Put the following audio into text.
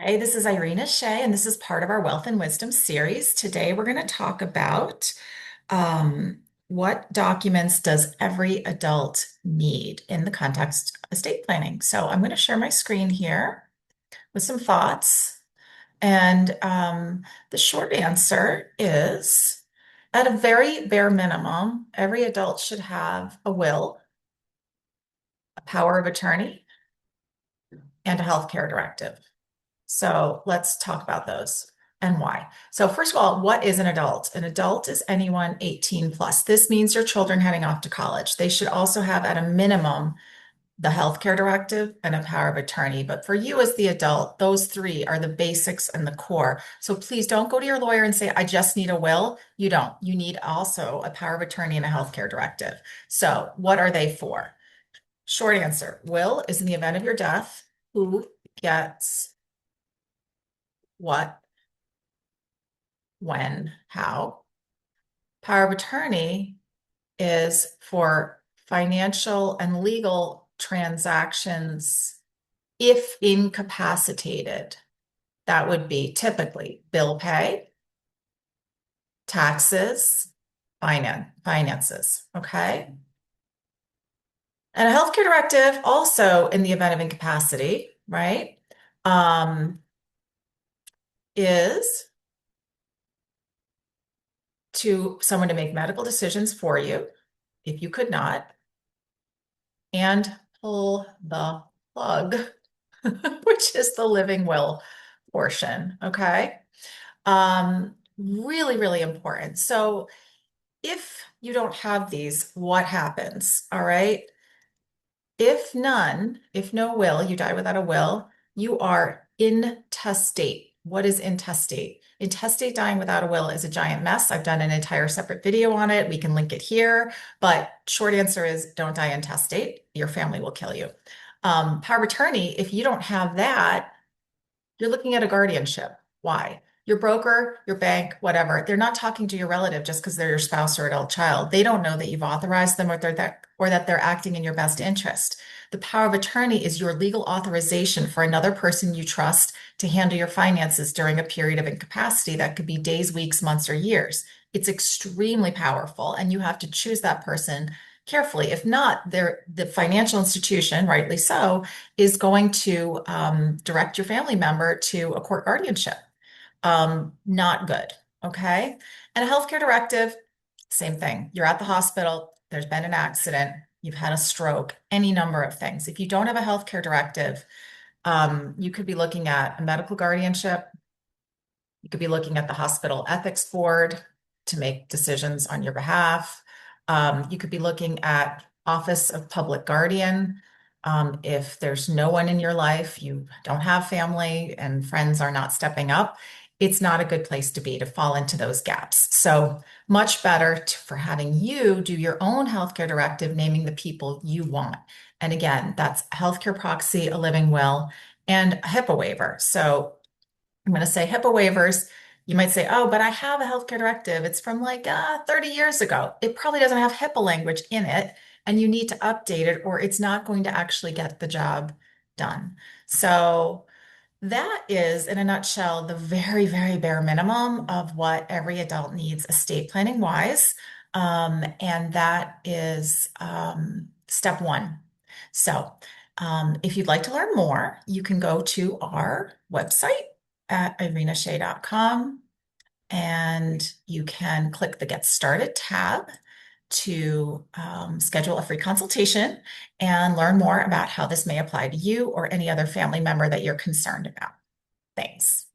Hey, this is Irina Shea, and this is part of our Wealth and Wisdom series. Today, we're going to talk about what documents does every adult need in the context of estate planning. So, I'm going to share my screen here with some thoughts. And the short answer is, at a very bare minimum, every adult should have a will, a power of attorney, and a health care directive. So let's talk about those and why. So first of all, what is an adult? An adult is anyone 18 plus. This means your children heading off to college. They should also have at a minimum the healthcare directive and a power of attorney. But for you as the adult, those three are the basics and the core. So please don't go to your lawyer and say, I just need a will. You don't. You need also a power of attorney and a healthcare directive. So what are they for? Short answer, will is in the event of your death, who gets what, when, how. Power of attorney is for financial and legal transactions if incapacitated. That would be typically bill pay, taxes, finances. Okay. And a healthcare directive also in the event of incapacity, right? Um, is to someone to make medical decisions for you if you could not, and pull the plug, which is the living will portion. Okay. Really, really important. So if you don't have these, what happens? All right. If none, if no will, you die without a will, you are intestate. What is intestate? Intestate dying without a will is a giant mess. I've done an entire separate video on it. We can link it here. But short answer is don't die intestate. Your family will kill you. Power of attorney, if you don't have that, you're looking at a guardianship. Why? Your broker, your bank, whatever, they're not talking to your relative just because they're your spouse or adult child. They don't know that you've authorized them or that they're acting in your best interest. The power of attorney is your legal authorization for another person you trust to handle your finances during a period of incapacity that could be days, weeks, months, or years. It's extremely powerful, and you have to choose that person carefully. If not, the financial institution, rightly so, is going to direct your family member to a court guardianship. Not good. Okay. And a healthcare directive, same thing. You're at the hospital, there's been an accident, you've had a stroke, any number of things. If you don't have a healthcare directive, you could be looking at a medical guardianship. You could be looking at the hospital ethics board to make decisions on your behalf. You could be looking at Office of Public Guardian. If there's no one in your life, you don't have family and friends are not stepping up, it's not a good place to be to fall into those gaps. So much better for having you do your own healthcare directive, naming the people you want. And again, that's healthcare proxy, a living will, and a HIPAA waiver. So I'm going to say HIPAA waivers. You might say, oh, but I have a healthcare directive. It's from like 30 years ago. It probably doesn't have HIPAA language in it, and you need to update it, or it's not going to actually get the job done. So that is, in a nutshell, the very, very bare minimum of what every adult needs estate planning wise. And that is step one. So, if you'd like to learn more, you can go to our website at irinashea.com and you can click the Get Started tab to schedule a free consultation and learn more about how this may apply to you or any other family member that you're concerned about. Thanks.